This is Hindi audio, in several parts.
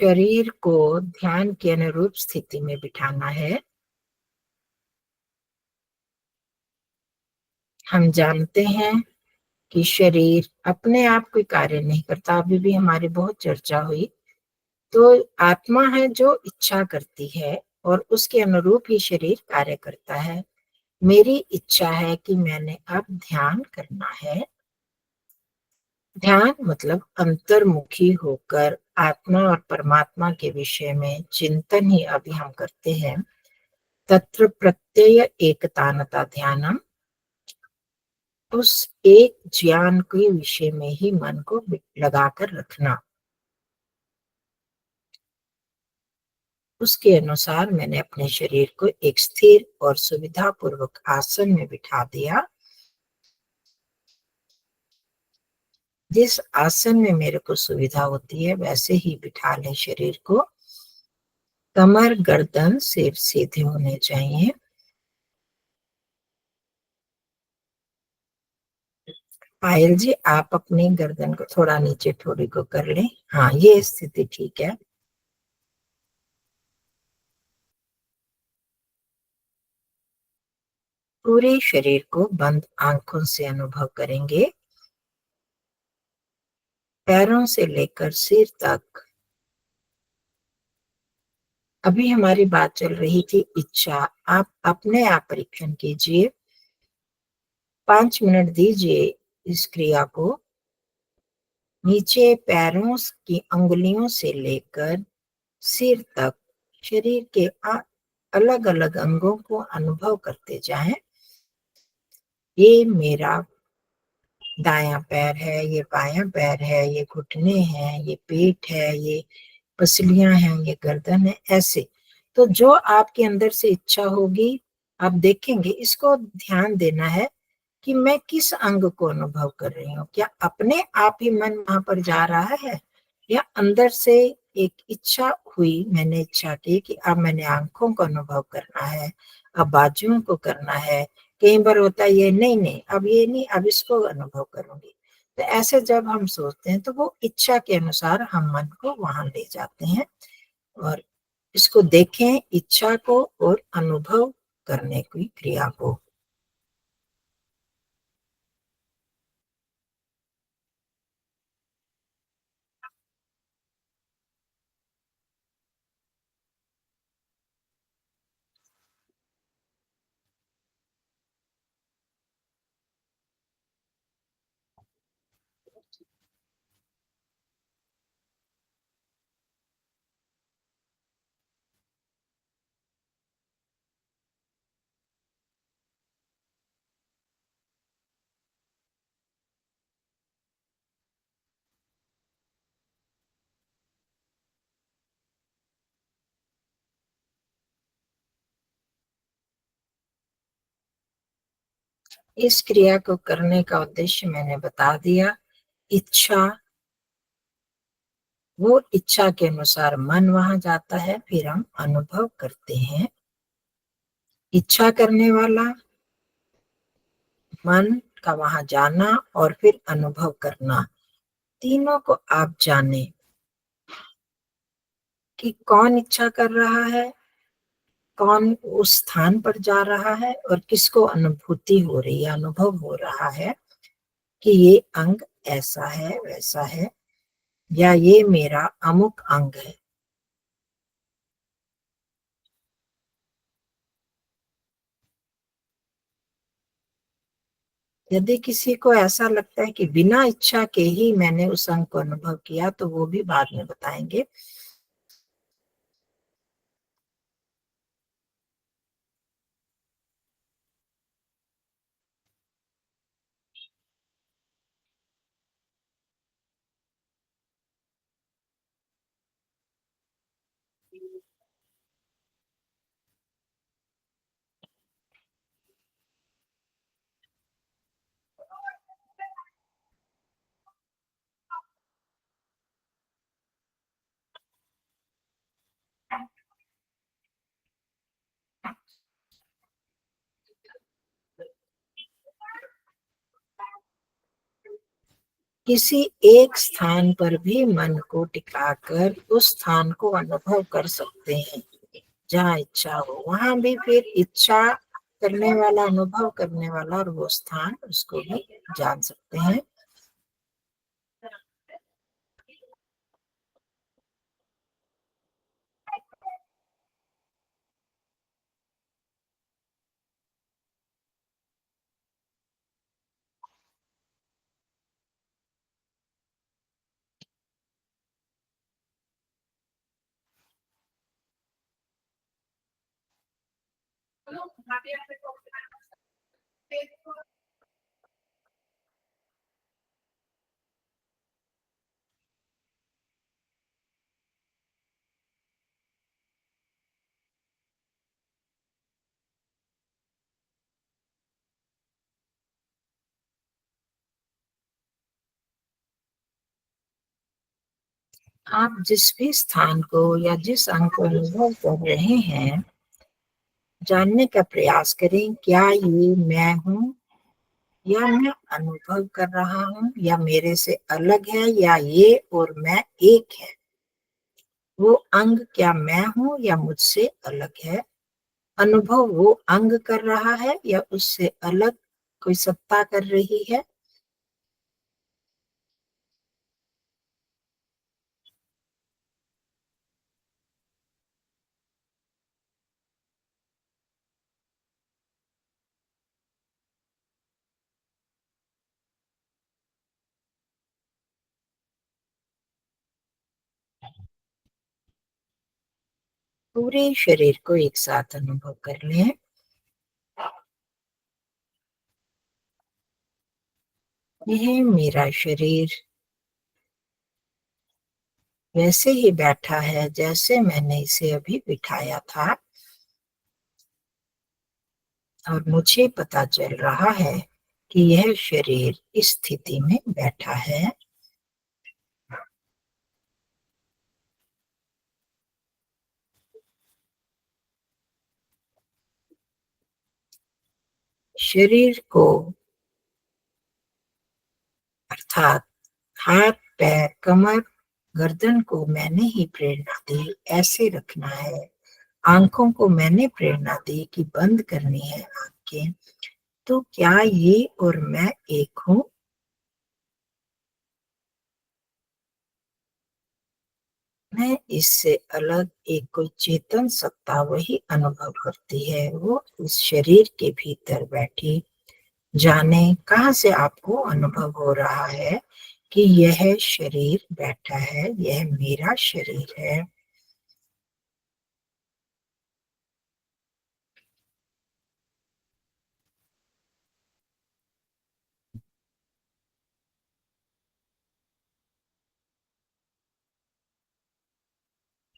शरीर को ध्यान के अनुरूप स्थिति में बिठाना है। हम जानते हैं कि शरीर अपने आप कोई कार्य नहीं करता। अभी भी हमारी बहुत चर्चा हुई। तो आत्मा है जो इच्छा करती है और उसके अनुरूप ही शरीर कार्य करता है। मेरी इच्छा है कि मैंने अब ध्यान करना है। ध्यान मतलब अंतर्मुखी होकर आत्मा और परमात्मा के विषय में चिंतन ही अभी हम करते हैं। तत्र प्रत्यय एकतानता ध्यानम, उस एक ज्ञान के विषय में ही मन को लगाकर रखना। उसके अनुसार मैंने अपने शरीर को एक स्थिर और सुविधापूर्वक आसन में बिठा दिया। जिस आसन में मेरे को सुविधा होती है वैसे ही बिठा लें शरीर को। कमर गर्दन सिर सीधे होने चाहिए। पायल जी, आप अपनी गर्दन को थोड़ा नीचे थोड़ी को कर लें। हाँ, ये स्थिति ठीक है। पूरे शरीर को बंद आंखों से अनुभव करेंगे। पैरों से लेकर सिर तक। अभी हमारी बात चल रही थी इच्छा। आप अपने आप परीक्षण कीजिए। 5 मिनट दीजिए इस क्रिया को। नीचे पैरों की अंगुलियों से लेकर सिर तक शरीर के अलग अलग अंगों को अनुभव करते जाएं। ये मेरा दायां पैर है, ये बायां पैर है, ये घुटने हैं, ये पेट है, ये पसलियां हैं, ये गर्दन है, ऐसे। तो जो आपके अंदर से इच्छा होगी आप देखेंगे। इसको ध्यान देना है कि मैं किस अंग को अनुभव कर रही हूँ। क्या अपने आप ही मन वहां पर जा रहा है या अंदर से एक इच्छा हुई, मैंने इच्छा की कि अब मैंने आंखों को अनुभव करना है, अब बाजुओं को करना है। कई बार होता है ये नहीं नहीं अब ये नहीं, अब इसको अनुभव करूंगी। तो ऐसे जब हम सोचते हैं तो वो इच्छा के अनुसार हम मन को वहां ले जाते हैं। और इसको देखें, इच्छा को और अनुभव करने की क्रिया को। इस क्रिया को करने का उद्देश्य मैंने बता दिया। इच्छा, वो इच्छा के अनुसार मन वहां जाता है, फिर हम अनुभव करते हैं। इच्छा करने वाला, मन का वहां जाना और फिर अनुभव करना, तीनों को आप जाने कि कौन इच्छा कर रहा है, कौन उस स्थान पर जा रहा है और किसको अनुभूति हो रही है, अनुभव हो रहा है कि ये अंग ऐसा है वैसा है या ये मेरा अमुक अंग है। यदि किसी को ऐसा लगता है कि बिना इच्छा के ही मैंने उस अंग को अनुभव किया तो वो भी बाद में बताएंगे। किसी एक स्थान पर भी मन को टिकाकर उस स्थान को अनुभव कर सकते हैं। जहाँ इच्छा हो वहां भी फिर इच्छा करने वाला, अनुभव करने वाला और वो स्थान, उसको भी जान सकते हैं। आप जिस भी स्थान को या जिस अंग को अनुभव कर रहे हैं, जानने का प्रयास करें, क्या ये मैं हूँ, या मैं अनुभव कर रहा हूँ, या मेरे से अलग है, या ये और मैं एक है। वो अंग क्या मैं हूँ या मुझसे अलग है? अनुभव वो अंग कर रहा है या उससे अलग कोई सत्ता कर रही है? पूरे शरीर को एक साथ अनुभव कर लें। यह मेरा शरीर वैसे ही बैठा है जैसे मैंने इसे अभी बिठाया था, और मुझे पता चल रहा है कि यह शरीर इस स्थिति में बैठा है। शरीर को, अर्थात हाथ, पैर, कमर, गर्दन को मैंने ही प्रेरणा दी ऐसे रखना है। आंखों को मैंने प्रेरणा दी कि बंद करनी है आंखें। तो क्या ये और मैं एक हूँ? मैं इससे अलग एक कोई चेतन सत्ता वही अनुभव करती है, वो इस शरीर के भीतर बैठी। जाने कहाँ से आपको अनुभव हो रहा है कि यह शरीर बैठा है, यह मेरा शरीर है।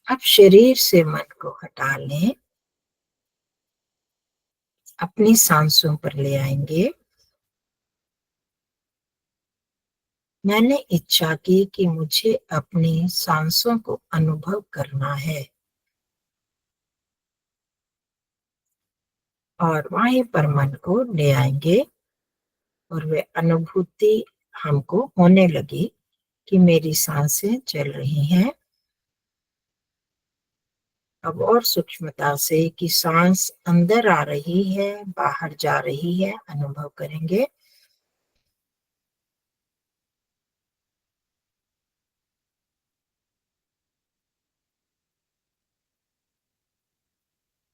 अब शरीर से मन को हटा लें, अपनी सांसों पर ले आएंगे। मैंने इच्छा की कि मुझे अपनी सांसों को अनुभव करना है, और वहीं पर मन को ले आएंगे, और वे अनुभूति हमको होने लगी कि मेरी सांसें चल रही हैं। अब और सूक्ष्मता से कि सांस अंदर आ रही है, बाहर जा रही है, अनुभव करेंगे।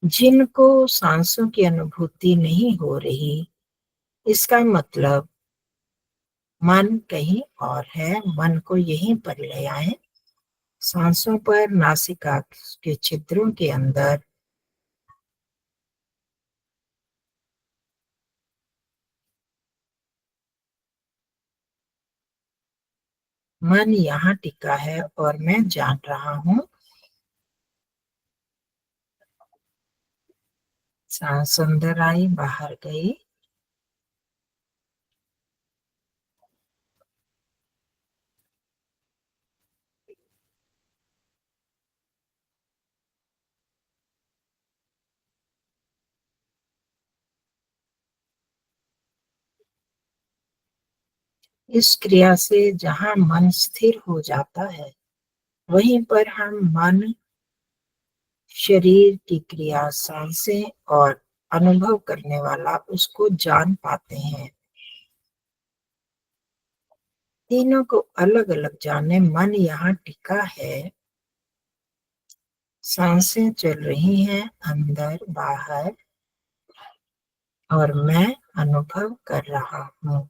जिनको सांसों की अनुभूति नहीं हो रही, इसका मतलब मन कहीं और है। मन को यहीं पर ले आए, सांसों पर, नासिका के छिद्रों के अंदर। मन यहाँ टिका है और मैं जान रहा हूँ। सांस अंदर आई, बाहर गई। इस क्रिया से जहाँ मन स्थिर हो जाता है, वहीं पर हम मन, शरीर की क्रिया, सांसें और अनुभव करने वाला उसको जान पाते हैं। तीनों को अलग अलग जाने मन यहाँ टिका है, सांसें चल रही हैं अंदर बाहर, और मैं अनुभव कर रहा हूँ।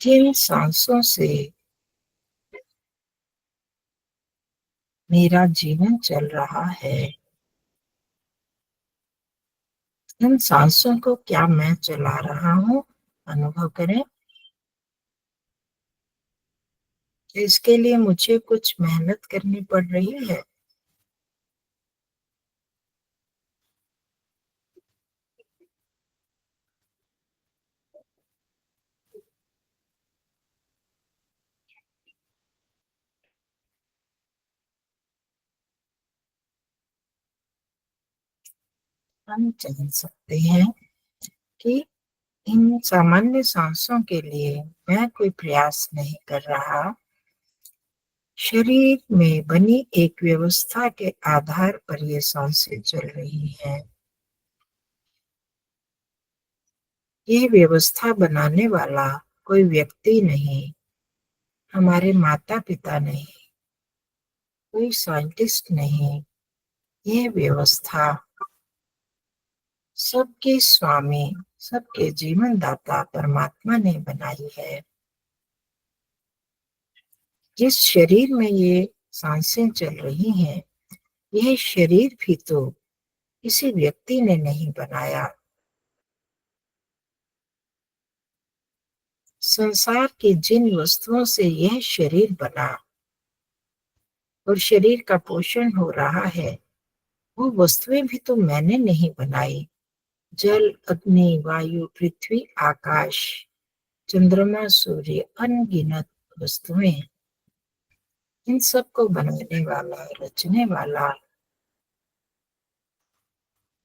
जिन सांसों से मेरा जीवन चल रहा है, इन सांसों को क्या मैं चला रहा हूँ? अनुभव करें। इसके लिए मुझे कुछ मेहनत करनी पड़ रही है। हम जान सकते हैं कि इन सामान्य सांसों के लिए मैं कोई प्रयास नहीं कर रहा। शरीर में बनी एक व्यवस्था के आधार पर ये सांसें चल रही हैं। ये व्यवस्था बनाने वाला कोई व्यक्ति नहीं, हमारे माता पिता नहीं, कोई साइंटिस्ट नहीं। ये व्यवस्था सबके स्वामी, सबके जीवन दाता परमात्मा ने बनाई है। जिस शरीर में ये सांसें चल रही हैं, यह शरीर भी तो किसी व्यक्ति ने नहीं बनाया। संसार की जिन वस्तुओं से यह शरीर बना और शरीर का पोषण हो रहा है, वो वस्तुएं भी तो मैंने नहीं बनाई। जल, अग्नि, वायु, पृथ्वी, आकाश, चंद्रमा, सूर्य, अनगिनत वस्तुएं, इन सब को बनाने वाला, रचने वाला,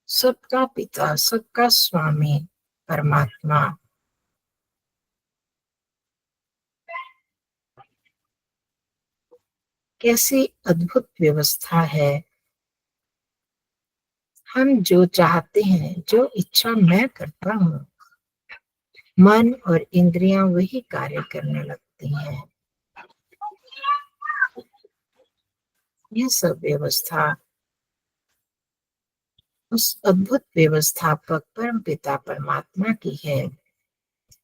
सबका पिता, सबका स्वामी परमात्मा। कैसी अद्भुत व्यवस्था है। हम जो चाहते हैं, जो इच्छा मैं करता हूँ, मन और इंद्रियां वही कार्य करने लगती हैं। यह सब व्यवस्था उस अद्भुत व्यवस्थापक परम पिता परमात्मा की है,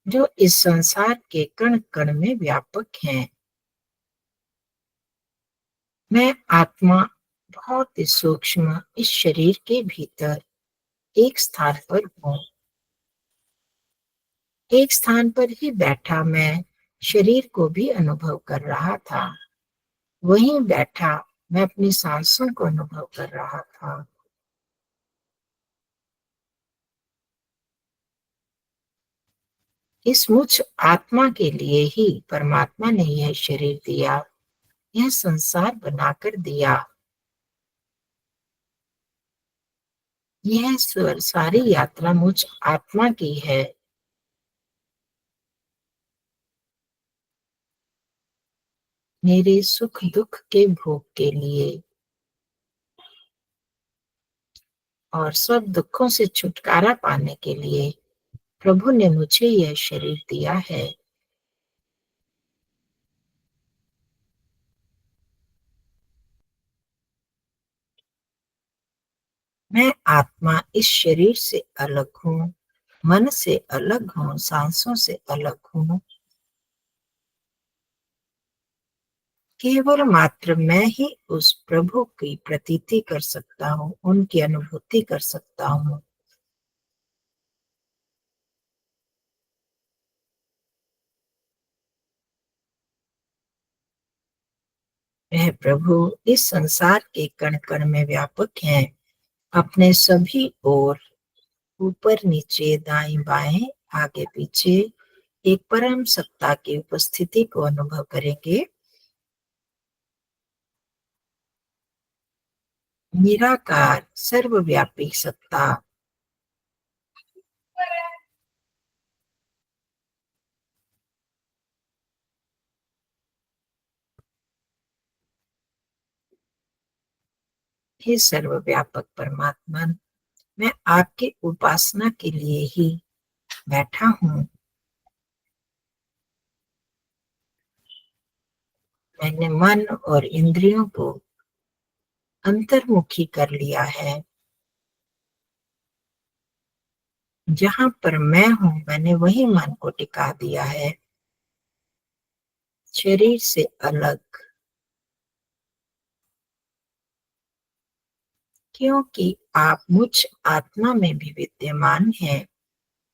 जो इस संसार के कण कण में व्यापक है। मैं आत्मा बहुत ही सूक्ष्म इस शरीर के भीतर एक स्थान पर हूँ। एक स्थान पर ही बैठा मैं शरीर को भी अनुभव कर रहा था। वहीं बैठा मैं अपनी सांसों को अनुभव कर रहा था। इस मुझ आत्मा के लिए ही परमात्मा ने यह शरीर दिया, यह संसार बनाकर दिया। यह सारी यात्रा मुझ आत्मा की है। मेरे सुख दुख के भोग के लिए और सब दुखों से छुटकारा पाने के लिए प्रभु ने मुझे यह शरीर दिया है। मैं आत्मा इस शरीर से अलग हूँ, मन से अलग हूँ, सांसों से अलग हूँ। केवल मात्र मैं ही उस प्रभु की प्रतीति कर सकता हूँ, उनकी अनुभूति कर सकता हूँ। वह प्रभु इस संसार के कण कण में व्यापक हैं, अपने सभी ओर, ऊपर नीचे दाएं बाएं आगे पीछे एक परम सत्ता की उपस्थिति को अनुभव करेंगे। निराकार सर्वव्यापी सत्ता, हे सर्वव्यापक परमात्मा, मैं आपकी उपासना के लिए ही बैठा हूँ। मैंने मन और इंद्रियों को अंतर्मुखी कर लिया है। जहां पर मैं हूँ मैंने वही मन को टिका दिया है, शरीर से अलग, क्योंकि आप मुझ आत्मा में भी विद्यमान हैं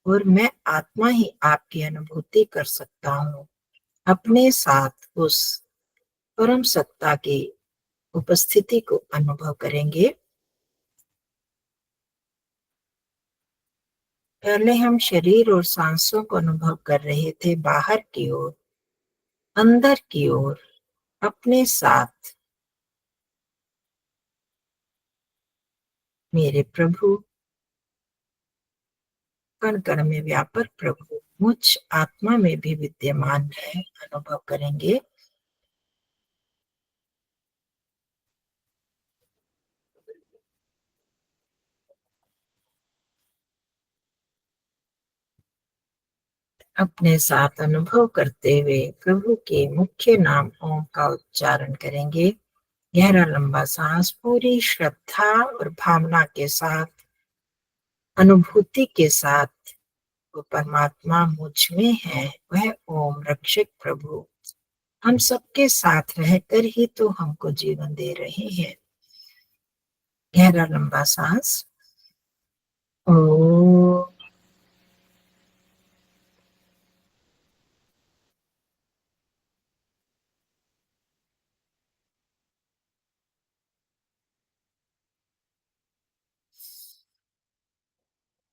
और मैं आत्मा ही आपकी अनुभूति कर सकता हूँ। अपने साथ उस परम सत्ता की उपस्थिति को अनुभव करेंगे। पहले हम शरीर और सांसों को अनुभव कर रहे थे, बाहर की ओर, अंदर की ओर, अपने साथ। मेरे प्रभु, कण कण में व्यापक प्रभु मुझ आत्मा में भी विद्यमान है, अनुभव करेंगे। अपने साथ अनुभव करते हुए प्रभु के मुख्य नाम ओम का उच्चारण करेंगे। गहरा लंबा सांस पूरी श्रद्धा और भावना के साथ, अनुभूति के साथ, वो परमात्मा मुझ में है, वह ओम रक्षक प्रभु हम सबके साथ रहकर ही तो हमको जीवन दे रहे हैं। गहरा लंबा सांस। ओ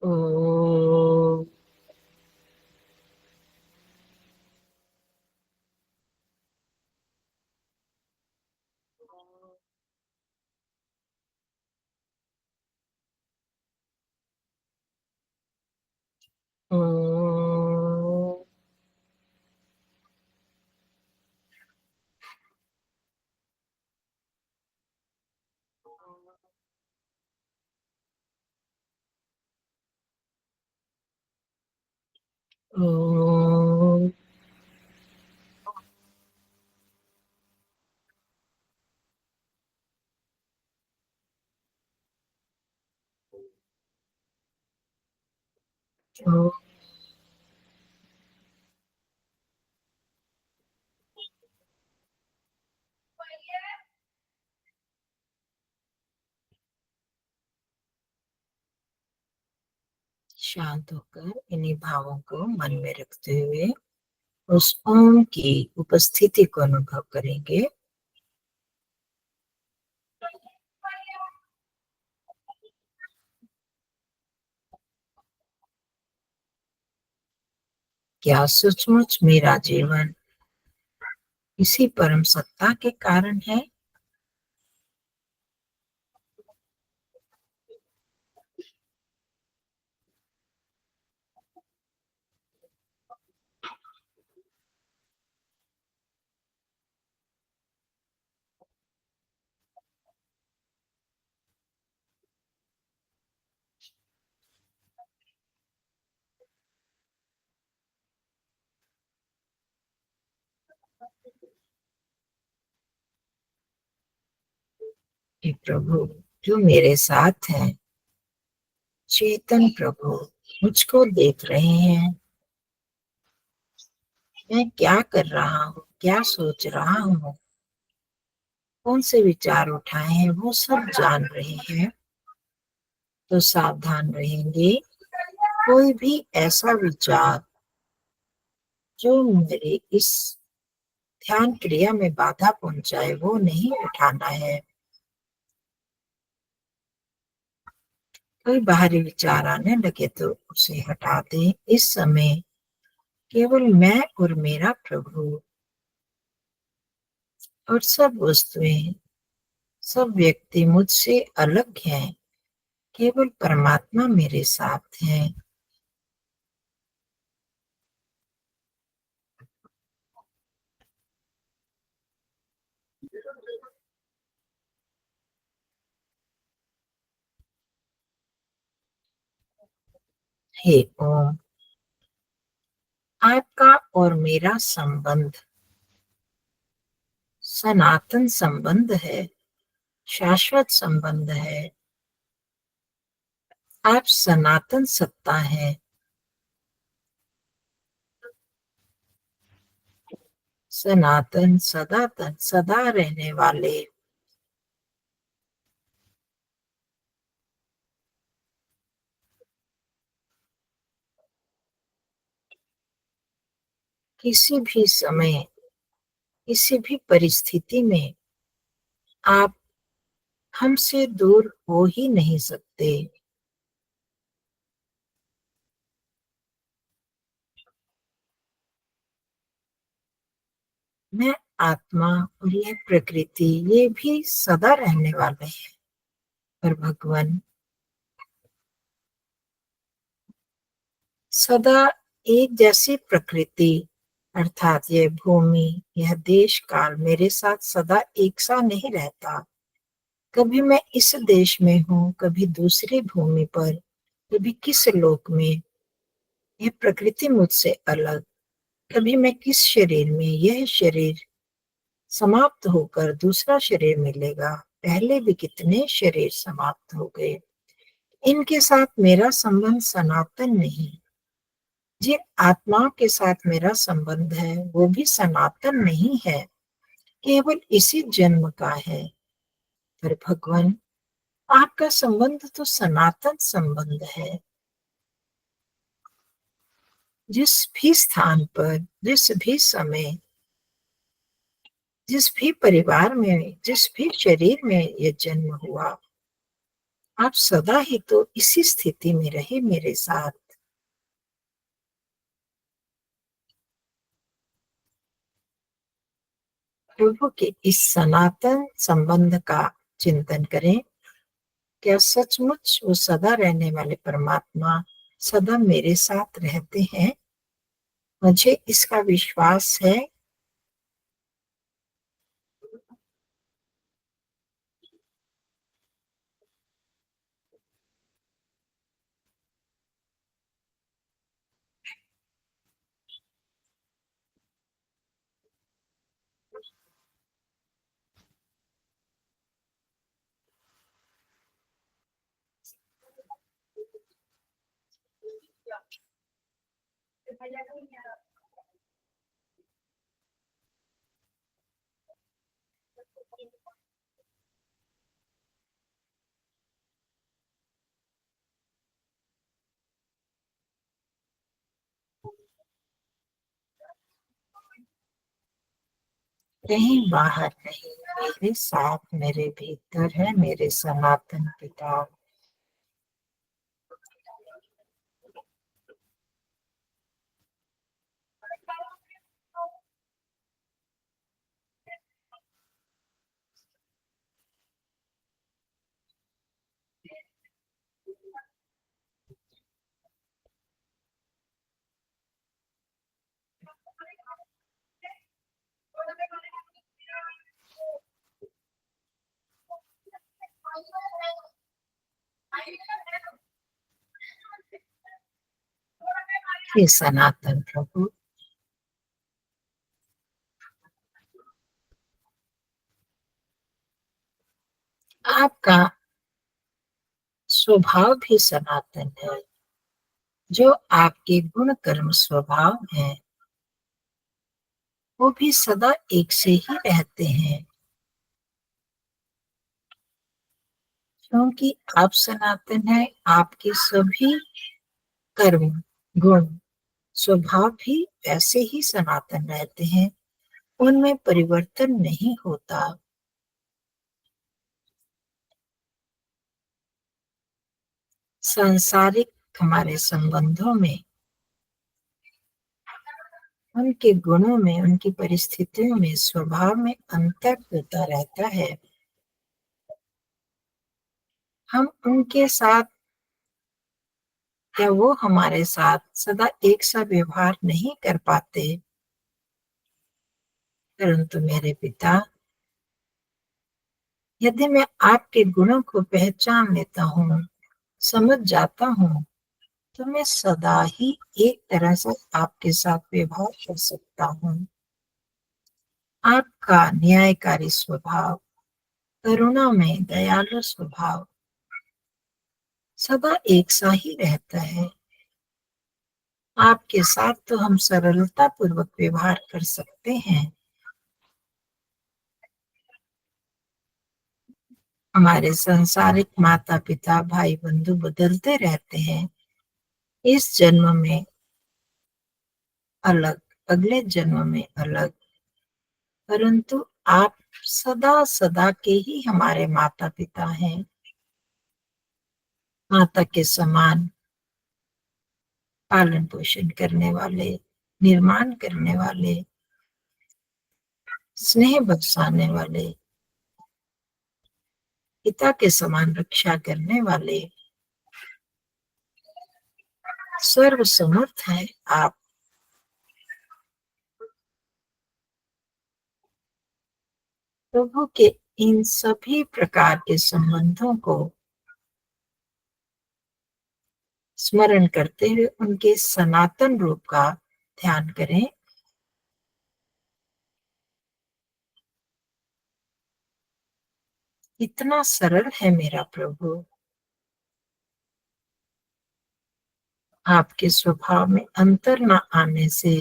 ओ ओ ओ ओ शांत होकर इन्हीं भावों को मन में रखते हुए उस ओम की उपस्थिति को अनुभव करेंगे। क्या सचमुच मेरा जीवन इसी परम सत्ता के कारण है? हे प्रभु, जो मेरे साथ हैं, चेतन प्रभु मुझको देख रहे हैं। मैं क्या कर रहा हूँ, क्या सोच रहा हूँ, कौन से विचार उठाए हैं, वो सब जान रहे हैं। तो सावधान रहेंगे, कोई भी ऐसा विचार जो मेरे इस ध्यान क्रिया में बाधा पहुंचाए वो नहीं उठाना है। कोई बाहरी विचार आने लगे तो उसे हटा दें। इस समय केवल मैं और मेरा प्रभु और सब वस्तुएं, सब व्यक्ति मुझसे अलग हैं। केवल परमात्मा मेरे साथ है। हे ओम, आपका और मेरा संबंध सनातन संबंध है, शाश्वत संबंध है। आप सनातन सत्ता है, सनातन सदातन सदा रहने वाले। किसी भी समय, किसी भी परिस्थिति में आप हमसे दूर हो ही नहीं सकते। मैं आत्मा और यह प्रकृति ये भी सदा रहने वाले हैं। पर भगवान सदा एक जैसी प्रकृति अर्थात यह भूमि, यह देश काल मेरे साथ सदा एक सा नहीं रहता। कभी मैं इस देश में हूँ, कभी दूसरी भूमि पर, कभी किस लोक में। यह प्रकृति मुझसे अलग। कभी मैं किस शरीर में, यह शरीर समाप्त होकर दूसरा शरीर मिलेगा। पहले भी कितने शरीर समाप्त हो गए। इनके साथ मेरा संबंध सनातन नहीं। जिन आत्माओं के साथ मेरा संबंध है वो भी सनातन नहीं है, केवल इसी जन्म का है। पर भगवान, आपका संबंध तो सनातन संबंध है। जिस भी स्थान पर, जिस भी समय, जिस भी परिवार में, जिस भी शरीर में ये जन्म हुआ, आप सदा ही तो इसी स्थिति में रहे मेरे साथ। प्रभु के इस सनातन संबंध का चिंतन करें। क्या सचमुच वो सदा रहने वाले परमात्मा सदा मेरे साथ रहते हैं? मुझे इसका विश्वास है। कहीं बाहर नहीं, मेरे साथ, मेरे भीतर है मेरे सनातन पिता। हे सनातन प्रभु, आपका स्वभाव भी सनातन है। जो आपके गुण कर्म स्वभाव है वो भी सदा एक से ही रहते हैं। क्योंकि आप सनातन है, आपके सभी कर्म, गुण, स्वभाव भी वैसे ही सनातन रहते हैं। उनमें परिवर्तन नहीं होता। सांसारिक हमारे संबंधों में, उनके गुणों में, उनकी परिस्थितियों में, स्वभाव में अंतर होता रहता है। हम उनके साथ या वो हमारे साथ सदा एक सा व्यवहार नहीं कर पाते। परंतु मेरे पिता, यदि मैं आपके गुणों को पहचान लेता हूँ, समझ जाता हूँ, तो मैं सदा ही एक तरह से आपके साथ व्यवहार कर सकता हूँ। आपका न्यायकारी स्वभाव, करुणा में दयालु स्वभाव सदा एक सा ही रहता है। आपके साथ तो हम सरलता पूर्वक व्यवहार कर सकते हैं। हमारे सांसारिक माता पिता भाई बंधु बदलते रहते हैं, इस जन्म में अलग, अगले जन्म में अलग, परंतु आप सदा सदा के ही हमारे माता पिता हैं। माता के समान पालन पोषण करने वाले, निर्माण करने वाले, स्नेह बरसाने वाले, पिता के समान रक्षा करने वाले, सर्व समर्थ है आप। प्रभु के इन सभी प्रकार के संबंधों को स्मरण करते हुए उनके सनातन रूप का ध्यान करें। इतना सरल है मेरा प्रभु। आपके स्वभाव में अंतर न आने से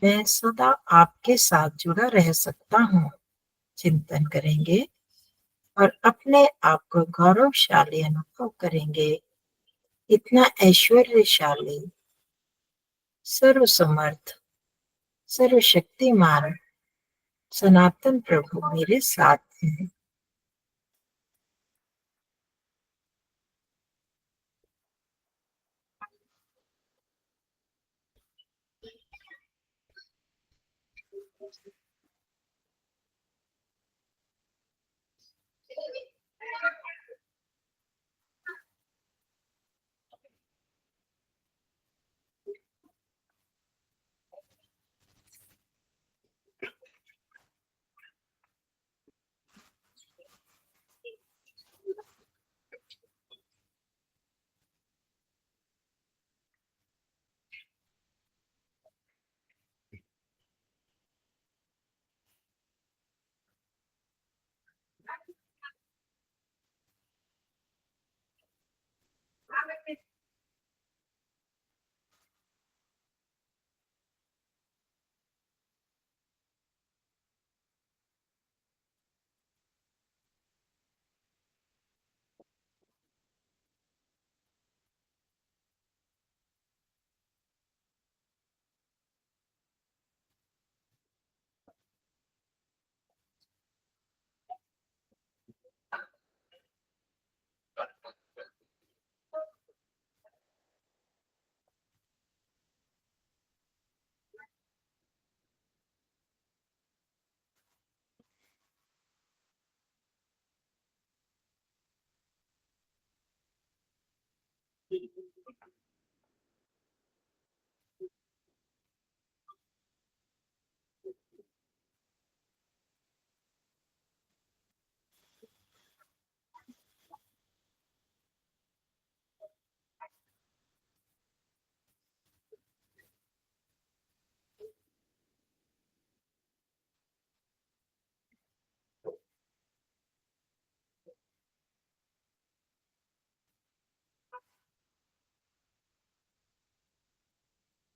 मैं सदा आपके साथ जुड़ा रह सकता हूँ। चिंतन करेंगे और अपने आप को गौरवशाली अनुभव करेंगे। इतना ऐश्वर्यशाली, सर्वसमर्थ, सर्वशक्तिमान सनातन प्रभु मेरे साथ हैं।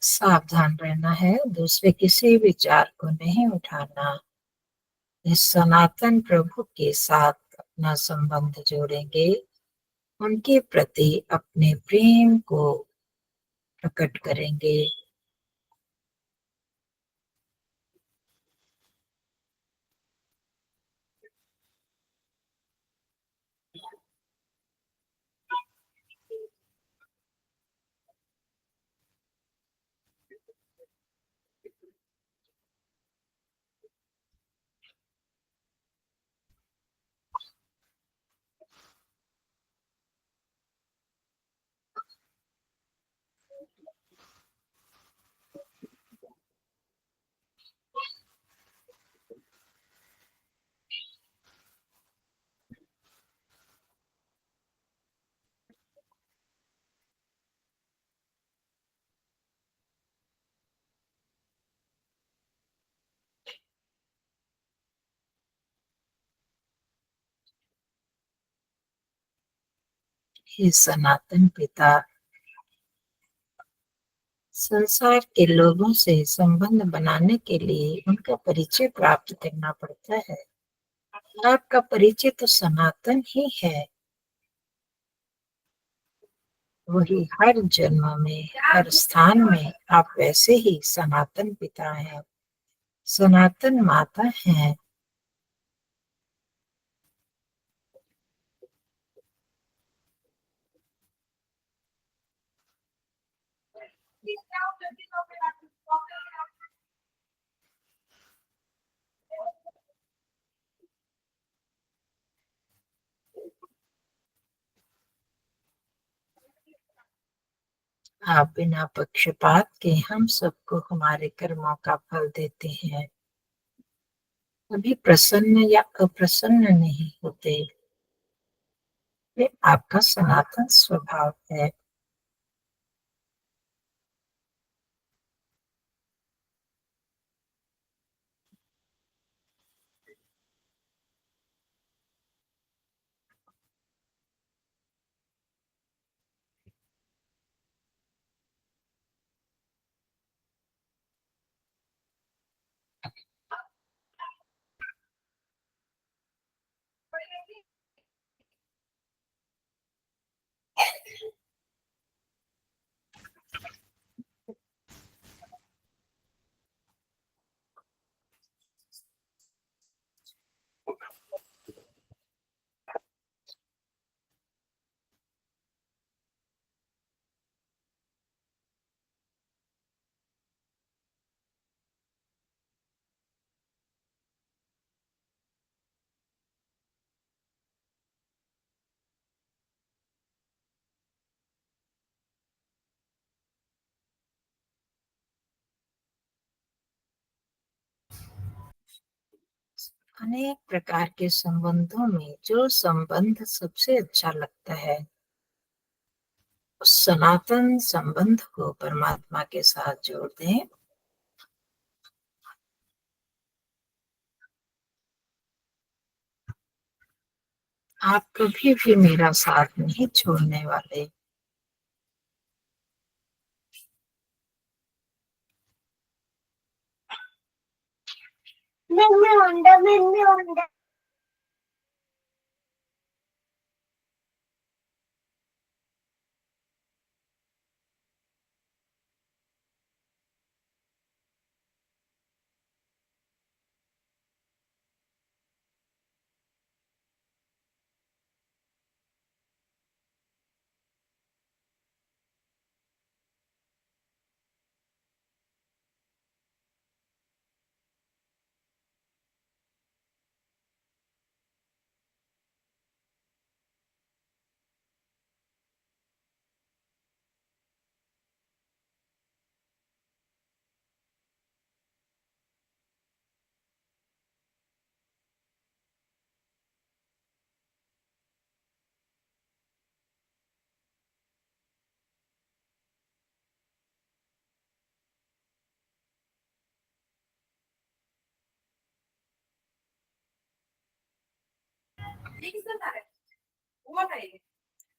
सावधान रहना है, दूसरे किसी विचार को नहीं उठाना। इस सनातन प्रभु के साथ अपना संबंध जोड़ेंगे, उनके प्रति अपने प्रेम को प्रकट करेंगे। हे सनातन पिता, संसार के लोगों से संबंध बनाने के लिए उनका परिचय प्राप्त करना पड़ता है। आपका परिचय तो सनातन ही है। वही हर जन्म में, हर स्थान में आप वैसे ही सनातन पिता हैं, सनातन माता हैं। आप बिना पक्षपात के हम सबको हमारे कर्मों का फल देते हैं। कभी प्रसन्न या अप्रसन्न नहीं होते। ये आपका सनातन स्वभाव है। अनेक प्रकार के संबंधों में जो संबंध सबसे अच्छा लगता है, उस सनातन संबंध को परमात्मा के साथ जोड़ दें। आप कभी भी मेरा साथ नहीं छोड़ने वाले।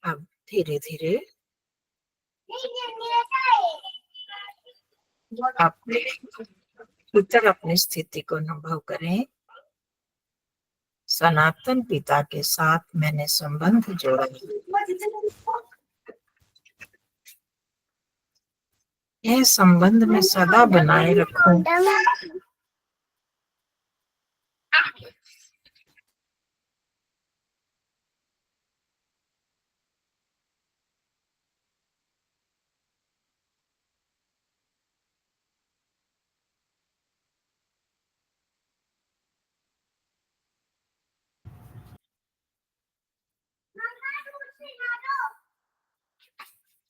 अब धीरे धीरे आप भीतर अपनी स्थिति को अनुभव करें। सनातन पिता के साथ मैंने संबंध जोड़ा। यह संबंध मैं सदा बनाए रखूं।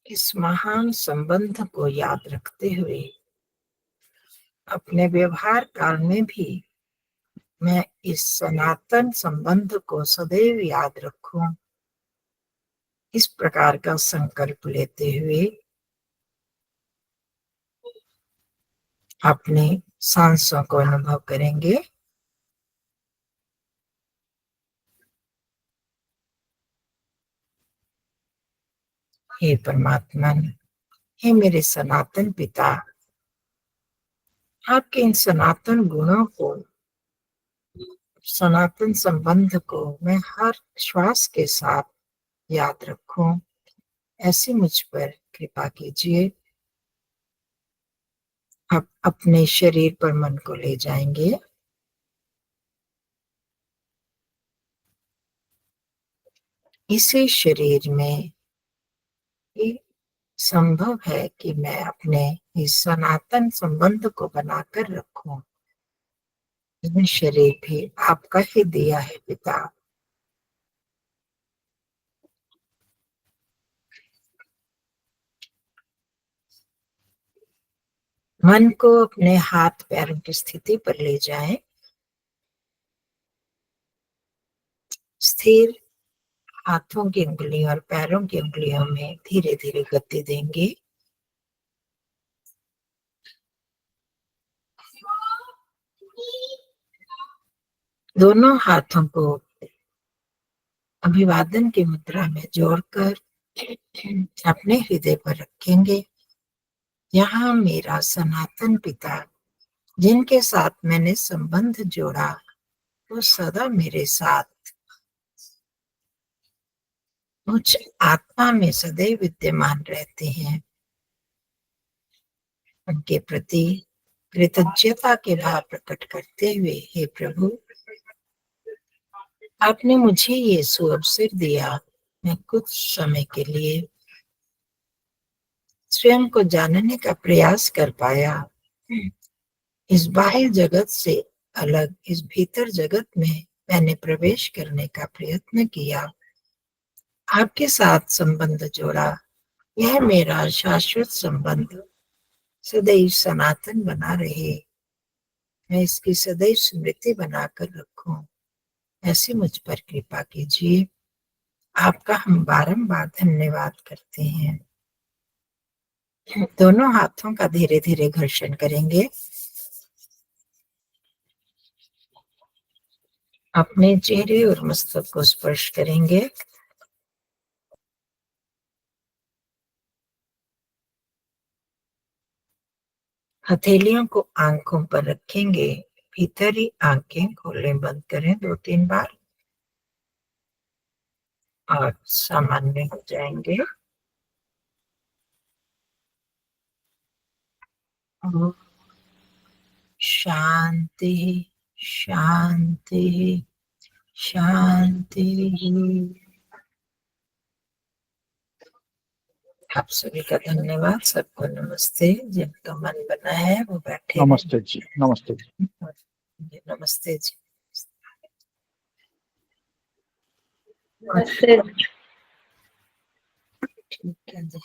इस महान संबंध को याद रखते हुए अपने व्यवहार काल में भी मैं इस सनातन संबंध को सदैव याद रखूं, इस प्रकार का संकल्प लेते हुए अपने सांसों को अनुभव करेंगे। हे परमात्मा, हे मेरे सनातन पिता, आपके इन सनातन गुणों को, सनातन संबंध को मैं हर श्वास के साथ याद रखूं, ऐसी मुझ पर कृपा कीजिए। अब अपने शरीर पर मन को ले जाएंगे। इसी शरीर में ये संभव है कि मैं अपने इस सनातन संबंध को बनाकर रखूं। यह शरीर भी आपका ही दिया है पिता। मन को अपने हाथ पैरों की स्थिति पर ले जाएं। स्थिर हाथों की उंगलियों और पैरों की उंगलियों में धीरे धीरे गति देंगे। दोनों हाथों को अभिवादन की मुद्रा में जोड़कर अपने हृदय पर रखेंगे। यहाँ मेरा सनातन पिता, जिनके साथ मैंने संबंध जोड़ा, वो सदा मेरे साथ मुझ आत्मा में सदैव विद्यमान रहते हैं। उनके प्रति कृतज्ञता के भाव प्रकट करते हुए, हे प्रभु, आपने मुझे ये सुअवसर दिया। मैं कुछ समय के लिए स्वयं को जानने का प्रयास कर पाया। इस बाह्य जगत से अलग इस भीतर जगत में मैंने प्रवेश करने का प्रयत्न किया, आपके साथ संबंध जोड़ा। यह मेरा शाश्वत संबंध सदैव सनातन बना रहे, मैं इसकी सदैव स्मृति बनाकर रखूं, ऐसे मुझ पर कृपा कीजिए। आपका हम बारंबार धन्यवाद करते हैं। दोनों हाथों का धीरे धीरे घर्षण करेंगे। अपने चेहरे और मस्तक को स्पर्श करेंगे। हथेलियों को आंखों पर रखेंगे। भीतरी आंखें खोलें बंद करें 2-3 बार और सामान्य हो जाएंगे। शांति शांति शांति। आप सभी का धन्यवाद। सबको नमस्ते। जिनका मन बना है वो बैठे। नमस्ते जी। नमस्ते जी। नमस्ते जी। नमस्ते। ठीक है जी।